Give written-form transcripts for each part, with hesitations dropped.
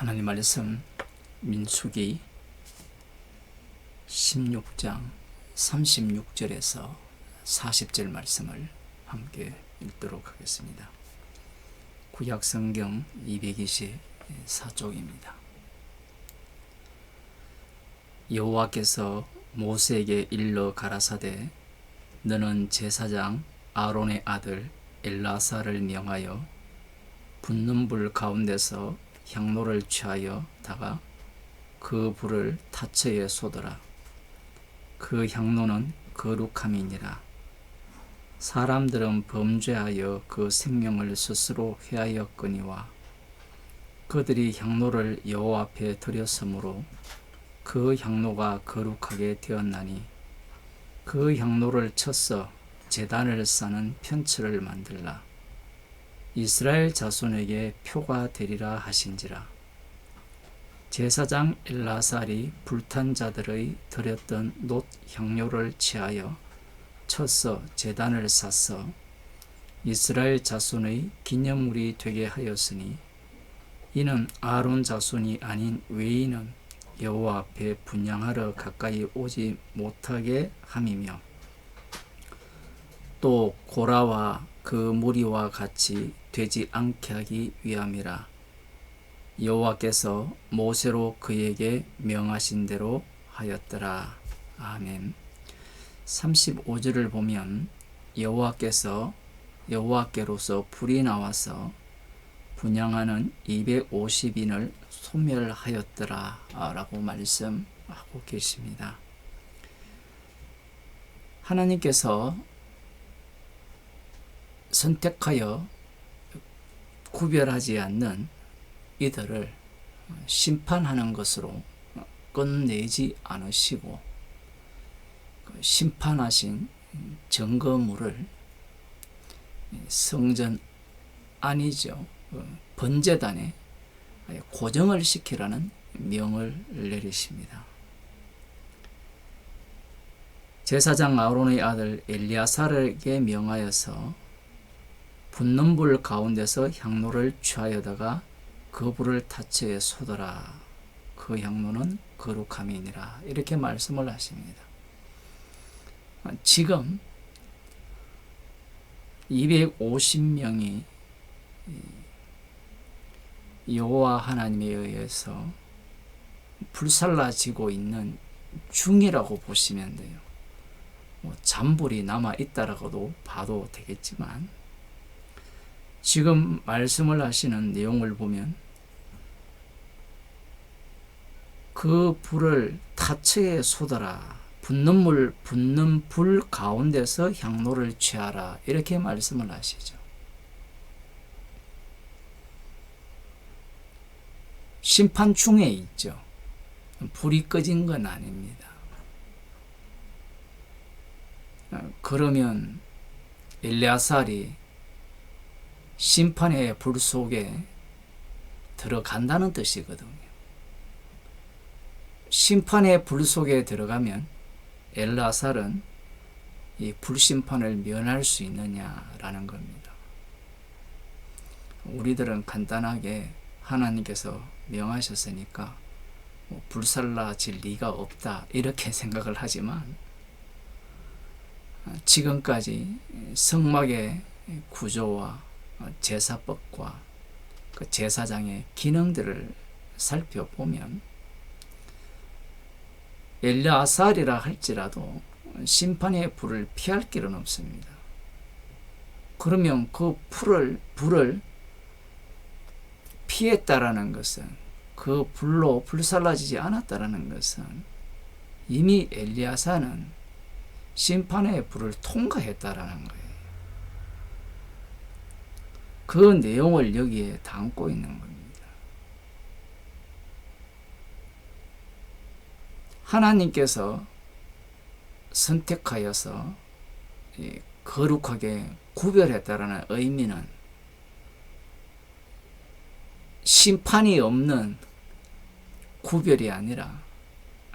하나님 말씀 민수기 16장 36절에서 40절 말씀을 함께 읽도록 하겠습니다. 구약성경 224쪽입니다. 여호와께서 모세에게 일러 가라사대 너는 제사장 아론의 아들 엘라사를 명하여 붙는 불 가운데서 향로를 취하여 다가 그 불을 타처에 쏟으라. 그 향로는 거룩함이니라. 사람들은 범죄하여 그 생명을 스스로 해하였거니와 그들이 향로를 여호와 앞에 드렸으므로 그 향로가 거룩하게 되었나니 그 향로를 쳐서 제단을 쌓는 편처를 만들라. 이스라엘 자손에게 표가 되리라 하신지라. 제사장 엘라살이 불탄 자들의 드렸던 놋 향료를 취하여 쳐서 제단을 쌓어 이스라엘 자손의 기념물이 되게 하였으니 이는 아론 자손이 아닌 외인은 여호와 앞에 분향하러 가까이 오지 못하게 함이며 또 고라와 그 무리와 같이 되지 않게 하기 위함이라. 여호와께서 모세로 그에게 명하신 대로 하였더라. 아멘. 35절을 보면 여호와께로서 불이 나와서 분향하는 250인을 소멸하였더라 라고 말씀하고 계십니다. 하나님께서 선택하여 구별하지 않는 이들을 심판하는 것으로 끝내지 않으시고 심판하신 증거물을 성전 안이죠 번제단에 고정을 시키라는 명을 내리십니다. 제사장 아론의 아들 엘리야사르에게 명하여서 붙는 불 가운데서 향로를 취하여다가 그 불을 타처에 쏟으라. 그 향로는 거룩함이니라. 이렇게 말씀을 하십니다. 지금 250명이 여호와 하나님에 의해서 불살라지고 있는 중이라고 보시면 돼요. 잔불이 남아 있다라고도 봐도 되겠지만 지금 말씀을 하시는 내용을 보면 그 불을 타처에 쏟아라. 붙는 불 가운데서 향로를 취하라. 이렇게 말씀을 하시죠. 심판 중에 있죠. 불이 꺼진 건 아닙니다. 그러면 엘리야살이 심판의 불 속에 들어간다는 뜻이거든요. 심판의 불 속에 들어가면 엘라살은 이 불심판을 면할 수 있느냐라는 겁니다. 우리들은 간단하게 하나님께서 명하셨으니까 불살라질 리가 없다 이렇게 생각을 하지만 지금까지 성막의 구조와 제사법과 그 제사장의 기능들을 살펴보면 엘리야살이라 할지라도 심판의 불을 피할 길은 없습니다. 그러면 그 불을 피했다라는 것은 그 불로 불살라지지 않았다라는 것은 이미 엘리야살은 심판의 불을 통과했다라는 거예요. 그 내용을 여기에 담고 있는 겁니다. 하나님께서 선택하여서 거룩하게 구별했다라는 의미는 심판이 없는 구별이 아니라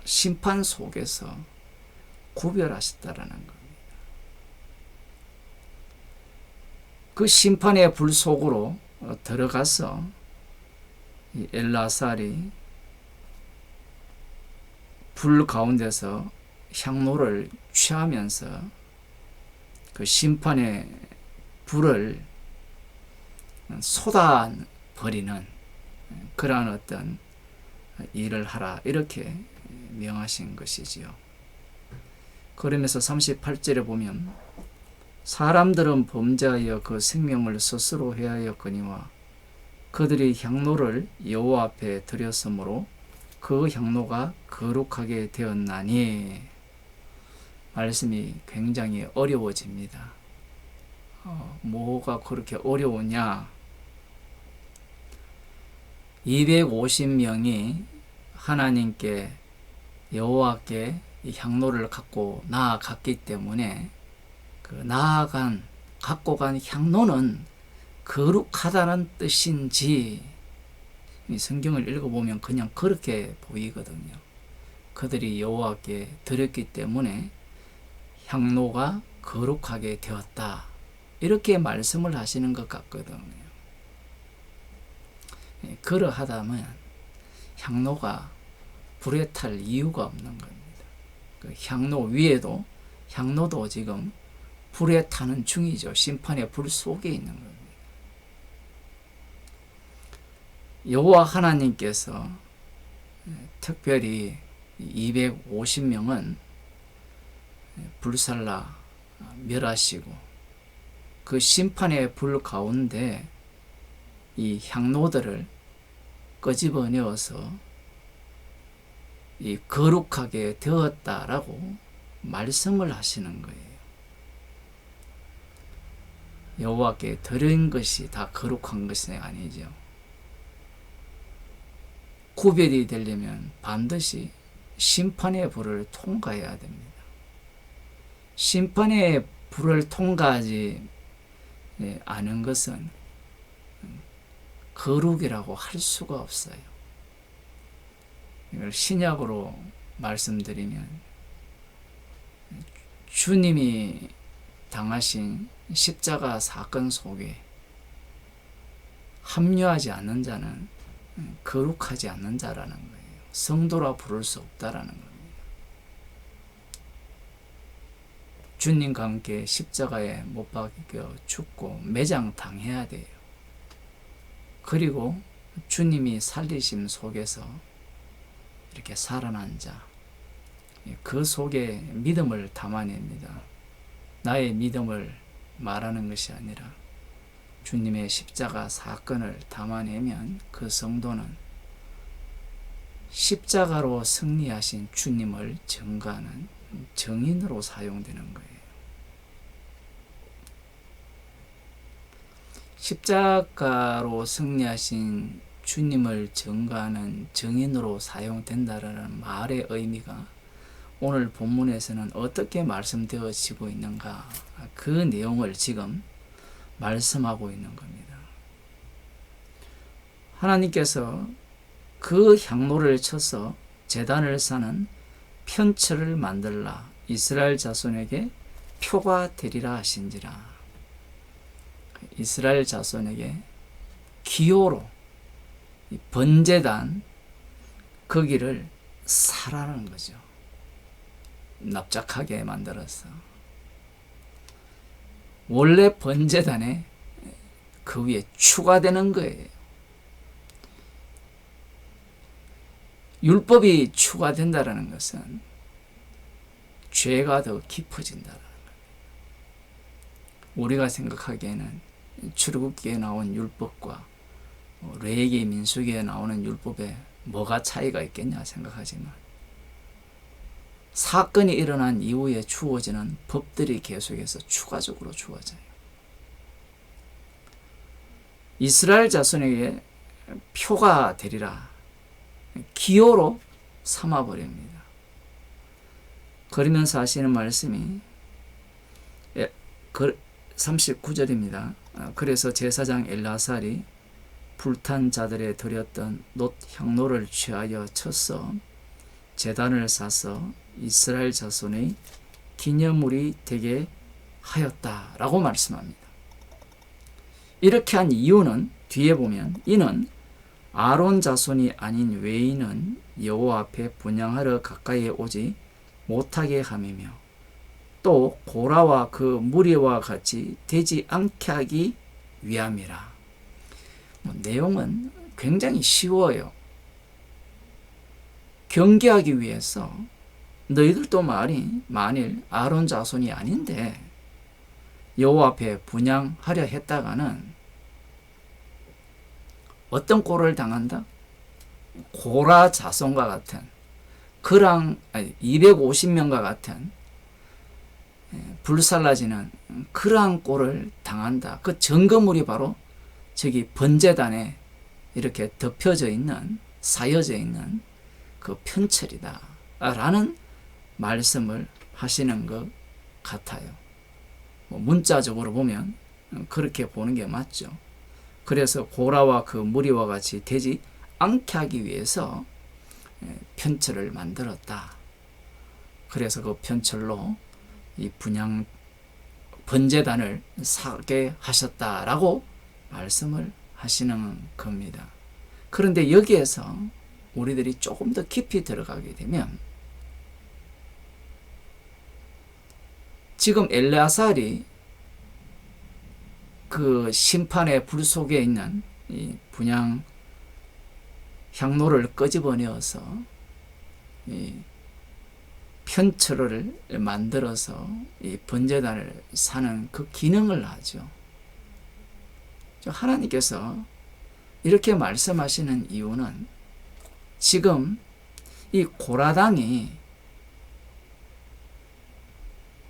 심판 속에서 구별하셨다라는 겁니다. 그 심판의 불 속으로 들어가서 이 엘라살이 불 가운데서 향로를 취하면서 그 심판의 불을 쏟아버리는 그러한 어떤 일을 하라, 이렇게 명하신 것이지요. 그러면서 38절에 보면 사람들은 범죄하여 그 생명을 스스로 해하였거니와 그들이 향로를 여호와 앞에 드렸으므로 그 향로가 거룩하게 되었나니. 말씀이 굉장히 어려워집니다. 뭐가 그렇게 어려우냐? 250명이 하나님께 여호와께 이 향로를 갖고 나아갔기 때문에 그 갖고 간 향로는 거룩하다는 뜻인지, 이 성경을 읽어보면 그냥 그렇게 보이거든요. 그들이 여호와께 드렸기 때문에 향로가 거룩하게 되었다, 이렇게 말씀을 하시는 것 같거든요. 그러하다면 향로가 불에 탈 이유가 없는 겁니다. 그 향로도 지금 불에 타는 중이죠. 심판의 불 속에 있는 겁니다. 여호와 하나님께서 특별히 250명은 불살라 멸하시고 그 심판의 불 가운데 이 향로들을 끄집어내어서 이 거룩하게 되었다라고 말씀을 하시는 거예요. 여호와께 드린 것이 다 거룩한 것이 아니죠. 구별이 되려면 반드시 심판의 불을 통과해야 됩니다. 심판의 불을 통과하지 않은 것은 거룩이라고 할 수가 없어요. 이걸 신약으로 말씀드리면 주님이 당하신 십자가 사건 속에 합류하지 않는 자는 거룩하지 않는 자라는 거예요. 성도라 부를 수 없다라는 겁니다. 주님과 함께 십자가에 못 박혀 죽고 매장당해야 돼요. 그리고 주님이 살리심 속에서 이렇게 살아난 자, 그 속에 믿음을 담아냅니다. 나의 믿음을 말하는 것이 아니라 주님의 십자가 사건을 담아내면 그 성도는 십자가로 승리하신 주님을 증거하는 증인으로 사용되는 거예요. 십자가로 승리하신 주님을 증거하는 증인으로 사용된다라는 말의 의미가 오늘 본문에서는 어떻게 말씀되어지고 있는가, 그 내용을 지금 말씀하고 있는 겁니다. 하나님께서 그 향로를 쳐서 제단을 쌓는 편처를 만들라, 이스라엘 자손에게 표가 되리라 하신지라. 이스라엘 자손에게 기호로 번제단 거기를 사라는 거죠. 납작하게 만들어서 원래 번제단에 그 위에 추가되는 거예요. 율법이 추가된다는 것은 죄가 더 깊어진다는 거예요. 우리가 생각하기에는 출애굽기에 나온 율법과 레위기, 민수기에 나오는 율법에 뭐가 차이가 있겠냐 생각하지만 사건이 일어난 이후에 주어지는 법들이 계속해서 추가적으로 주어져요. 이스라엘 자손에게 표가 되리라, 기호로 삼아버립니다. 그러면서 하시는 말씀이 39절입니다. 그래서 제사장 엘라살이 불탄 자들에 드렸던 놋 향로를 취하여 쳐서 제단을 쌓아서 이스라엘 자손의 기념물이 되게 하였다라고 말씀합니다. 이렇게 한 이유는 뒤에 보면 이는 아론 자손이 아닌 외인은 여호와 앞에 분향하러 가까이 오지 못하게 함이며 또 고라와 그 무리와 같이 되지 않게 하기 위함이라. 내용은 굉장히 쉬워요. 경계하기 위해서 너희들도 만일 아론 자손이 아닌데 여호와 앞에 분향하려 했다가는 어떤 꼴을 당한다? 고라 자손과 같은 250명과 같은 불살라지는 그러한 꼴을 당한다. 그 증거물이 바로 저기 번제단에 이렇게 덮여져 있는, 사여져 있는 그 편철이다 라는 말씀을 하시는 것 같아요. 문자적으로 보면 그렇게 보는 게 맞죠. 그래서 고라와 그 무리와 같이 되지 않게 하기 위해서 편철을 만들었다. 그래서 그 편철로 이 분향 번제단을 사게 하셨다라고 말씀을 하시는 겁니다. 그런데 여기에서 우리들이 조금 더 깊이 들어가게 되면 지금 엘레아살이 그 심판의 불 속에 있는 이 분향 향로를 끄집어내어서 이 편철을 만들어서 이 번제단을 사는 그 기능을 하죠. 하나님께서 이렇게 말씀하시는 이유는 지금 이 고라당이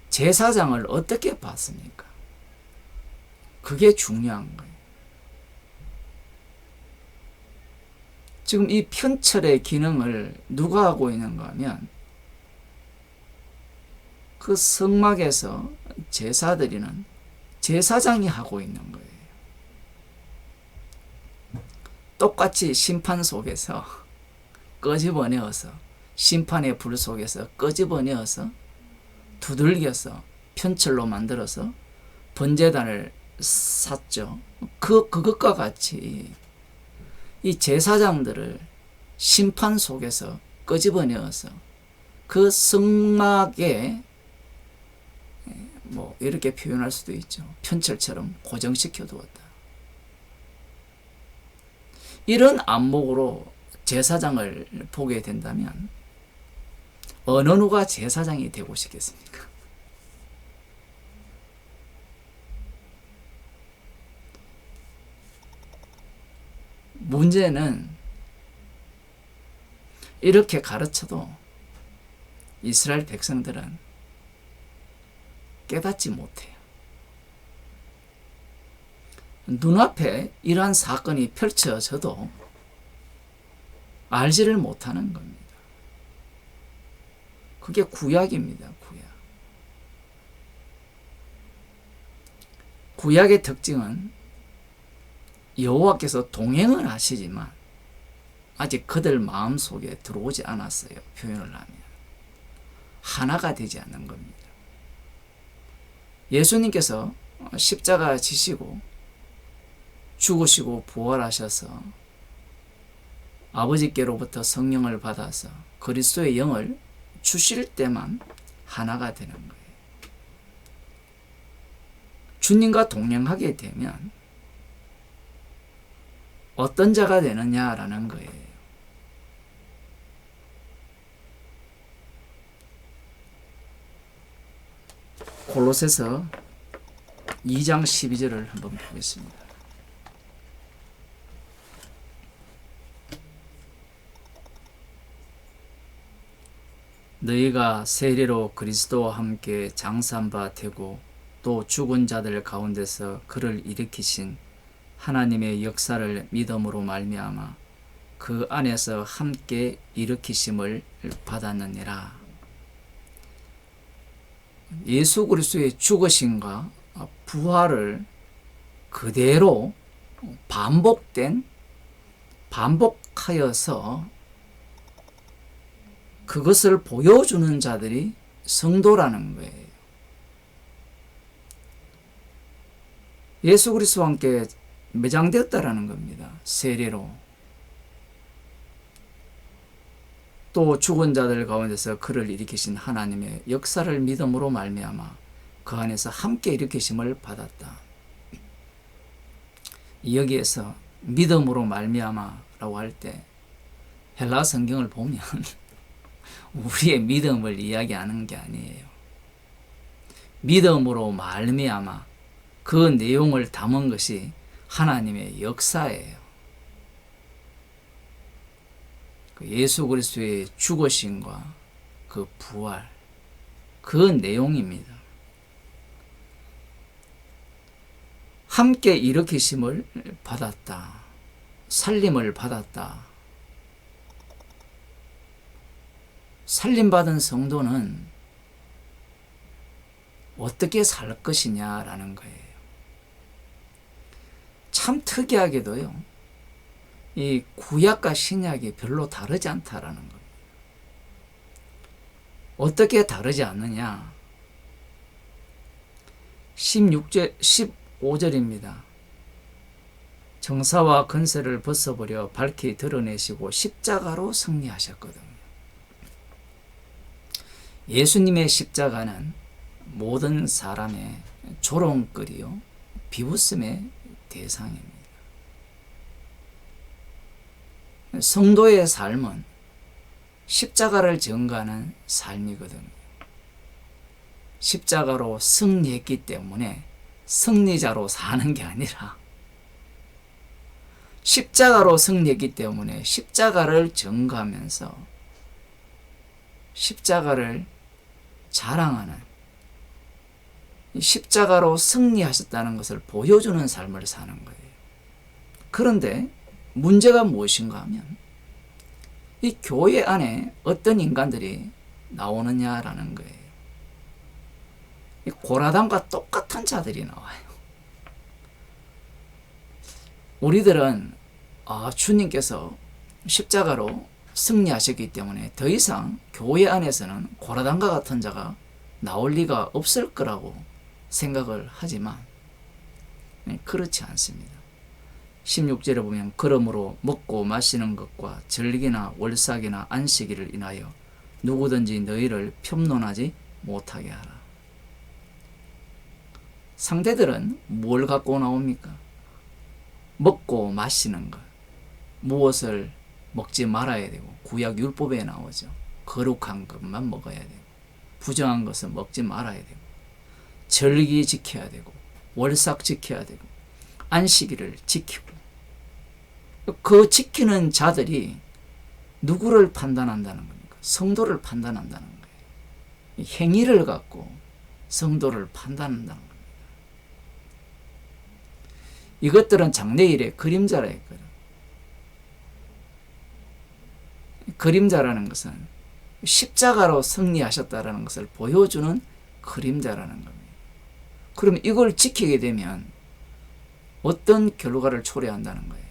제사장을 어떻게 봤습니까? 그게 중요한 거예요. 지금 이 편철의 기능을 누가 하고 있는가 하면 그 성막에서 제사드리는 제사장이 하고 있는 거예요. 똑같이 심판 속에서 끄집어내어서 심판의 불 속에서 끄집어내어서 두들겨서 편철로 만들어서 번제단을 샀죠. 그것과 같이 이 제사장들을 심판 속에서 끄집어내어서 그 성막에 이렇게 표현할 수도 있죠. 편철처럼 고정시켜 두었다. 이런 안목으로 제사장을 보게 된다면 어느 누가 제사장이 되고 싶겠습니까? 문제는 이렇게 가르쳐도 이스라엘 백성들은 깨닫지 못해요. 눈앞에 이러한 사건이 펼쳐져도 알지를 못하는 겁니다. 그게 구약입니다. 구약의 특징은 여호와께서 동행은 하시지만 아직 그들 마음속에 들어오지 않았어요. 표현을 하면 하나가 되지 않는 겁니다. 예수님께서 십자가 지시고 죽으시고 부활하셔서 아버지께로부터 성령을 받아서 그리스도의 영을 주실 때만 하나가 되는 거예요. 주님과 동행하게 되면 어떤 자가 되느냐라는 거예요. 골로새서 2장 12절을 한번 보겠습니다. 너희가 세례로 그리스도와 함께 장사한 바 되고 또 죽은 자들 가운데서 그를 일으키신 하나님의 역사를 믿음으로 말미암아 그 안에서 함께 일으키심을 받았느니라. 예수 그리스도의 죽으심과 부활을 그대로 반복하여서 그것을 보여주는 자들이 성도라는 거예요. 예수 그리스도와 함께 매장되었다라는 겁니다. 세례로. 또 죽은 자들 가운데서 그를 일으키신 하나님의 역사를 믿음으로 말미암아 그 안에서 함께 일으키심을 받았다. 여기에서 믿음으로 말미암아라고 할 때 헬라 성경을 보면 우리의 믿음을 이야기하는 게 아니에요. 믿음으로 말미암아 그 내용을 담은 것이 하나님의 역사예요. 예수 그리스도의 죽으심과 그 부활, 그 내용입니다. 함께 일으키심을 받았다. 살림을 받았다. 살림받은 성도는 어떻게 살 것이냐라는 거예요. 참 특이하게도요, 이 구약과 신약이 별로 다르지 않다라는 겁니다. 어떻게 다르지 않느냐? 15절입니다. 정사와 권세를 벗어버려 밝히 드러내시고 십자가로 승리하셨거든요. 예수님의 십자가는 모든 사람의 조롱거리요, 비웃음의 대상입니다. 성도의 삶은 십자가를 전가하는 삶이거든요. 십자가로 승리했기 때문에 승리자로 사는 게 아니라 십자가로 승리했기 때문에 십자가를 전가하면서 십자가를 자랑하는, 십자가로 승리하셨다는 것을 보여주는 삶을 사는 거예요. 그런데 문제가 무엇인가 하면 이 교회 안에 어떤 인간들이 나오느냐라는 거예요. 이 고라담과 똑같은 자들이 나와요. 우리들은 주님께서 십자가로 승리하셨기 때문에 더 이상 교회 안에서는 고라담과 같은 자가 나올 리가 없을 거라고 생각을 하지만 그렇지 않습니다. 16절에 보면 그러므로 먹고 마시는 것과 절기나 월삭이나 안식일을 인하여 누구든지 너희를 편론하지 못하게 하라. 상대들은 뭘 갖고 나옵니까? 먹고 마시는 것. 무엇을 먹지 말아야 되고, 구약 율법에 나오죠. 거룩한 것만 먹어야 되고, 부정한 것은 먹지 말아야 되고, 절기 지켜야 되고, 월삭 지켜야 되고, 안식일을 지키고. 그 지키는 자들이 누구를 판단한다는 겁니까? 성도를 판단한다는 거예요. 행위를 갖고 성도를 판단한다는 겁니다. 이것들은 장래일의 그림자라 했거든. 그림자라는 것은 십자가로 승리하셨다는 것을 보여주는 그림자라는 겁니다. 그럼 이걸 지키게 되면 어떤 결과를 초래한다는 거예요?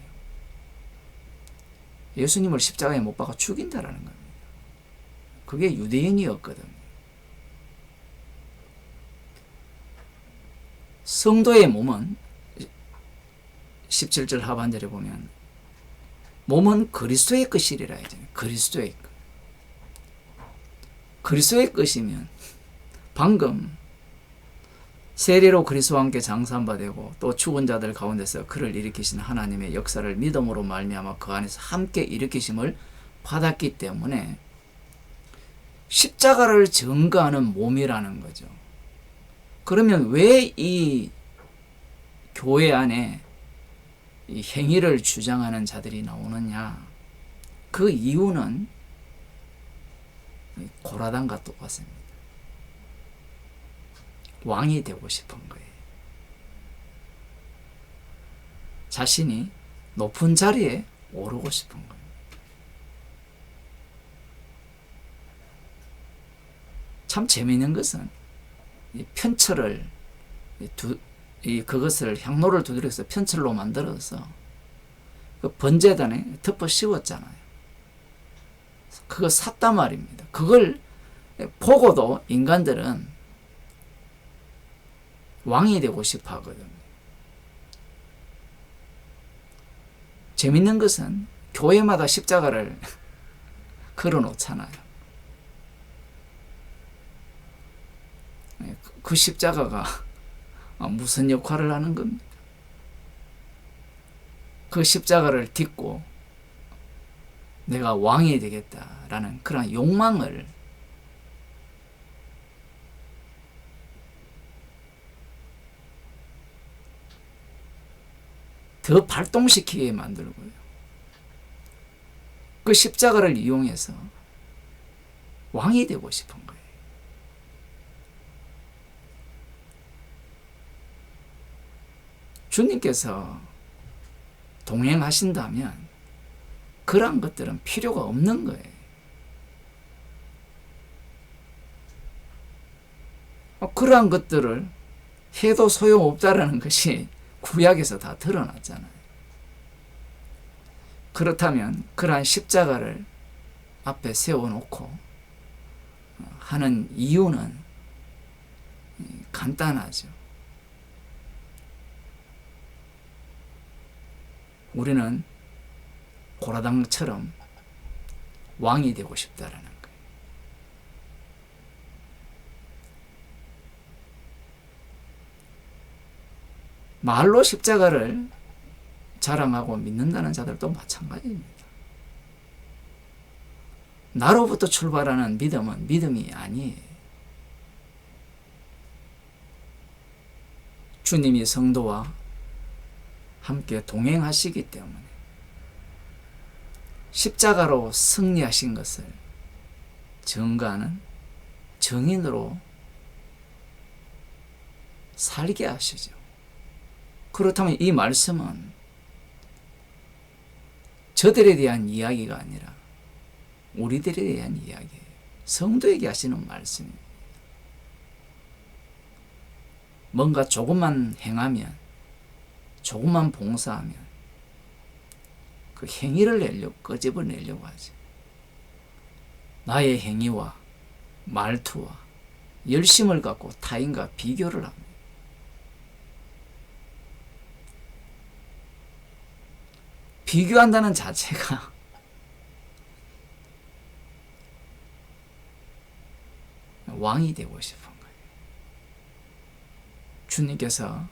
예수님을 십자가에 못 박아 죽인다라는 겁니다. 그게 유대인이었거든요. 성도의 몸은 17절 하반절에 보면 몸은 그리스도의 것이리라 하잖아요. 그리스도의 것. 그리스도의 것이면 방금 세례로 그리스도와 함께 장사한 바 되고 또 죽은 자들 가운데서 그를 일으키신 하나님의 역사를 믿음으로 말미암아 그 안에서 함께 일으키심을 받았기 때문에 십자가를 증거하는 몸이라는 거죠. 그러면 왜 이 교회 안에 이 행위를 주장하는 자들이 나오느냐? 그 이유는 고라단과 똑같습니다. 왕이 되고 싶은 거예요. 자신이 높은 자리에 오르고 싶은 거예요. 참 재미있는 것은 이 편철을 그것을 향로를 두드려서 편철로 만들어서 그 번제단에 덮어 씌웠잖아요. 그거 샀단 말입니다. 그걸 보고도 인간들은 왕이 되고 싶어 하거든요. 재밌는 것은 교회마다 십자가를 걸어 놓잖아요. 그 십자가가 무슨 역할을 하는 겁니까? 그 십자가를 딛고 내가 왕이 되겠다라는 그런 욕망을 더 발동시키게 만들고요. 그 십자가를 이용해서 왕이 되고 싶은 거예요. 주님께서 동행하신다면 그러한 것들은 필요가 없는 거예요. 그러한 것들을 해도 소용없다라는 것이 구약에서 다 드러났잖아요. 그렇다면 그러한 십자가를 앞에 세워놓고 하는 이유는 간단하죠. 우리는 고라당처럼 왕이 되고 싶다라는 거예요. 말로 십자가를 자랑하고 믿는다는 자들도 마찬가지입니다. 나로부터 출발하는 믿음은 믿음이 아니에요. 주님이 성도와 함께 동행하시기 때문에 십자가로 승리하신 것을 증거하는 증인으로 살게 하시죠. 그렇다면 이 말씀은 저들에 대한 이야기가 아니라 우리들에 대한 이야기예요. 성도에게 하시는 말씀입니다. 뭔가 조금만 행하면, 조금만 봉사하면 그 행위를 내려고, 끄집어내려고 하죠. 나의 행위와 말투와 열심을 갖고 타인과 비교를 합니다. 비교한다는 자체가 왕이 되고 싶은 거예요. 주님께서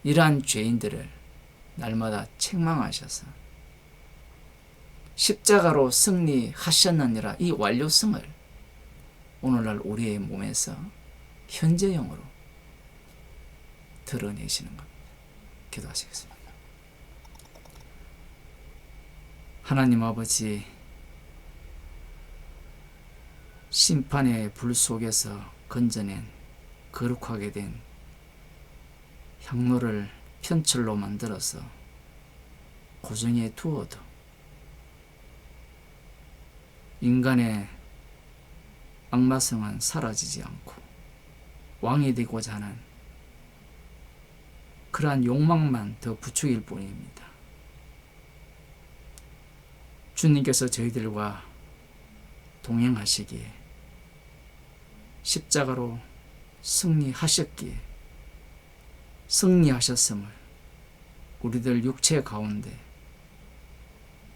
이러한 죄인들을 날마다 책망하셔서 십자가로 승리하셨느니라 이 완료성을 오늘날 우리의 몸에서 현재형으로 드러내시는 겁니다. 기도하시겠습니다. 하나님 아버지, 심판의 불 속에서 건져낸 거룩하게 된 향로를 편철로 만들어서 고정해 두어도 인간의 악마성은 사라지지 않고 왕이 되고자 하는 그러한 욕망만 더 부추길 뿐입니다. 주님께서 저희들과 동행하시기에 십자가로 승리하셨기에 승리하셨음을 우리들 육체 가운데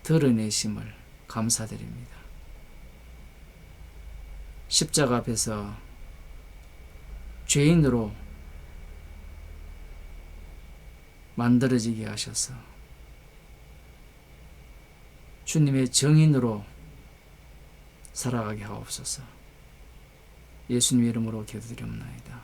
드러내심을 감사드립니다. 십자가 앞에서 죄인으로 만들어지게 하셔서 주님의 정인으로 살아가게 하옵소서. 예수님 이름으로 기도드립니다.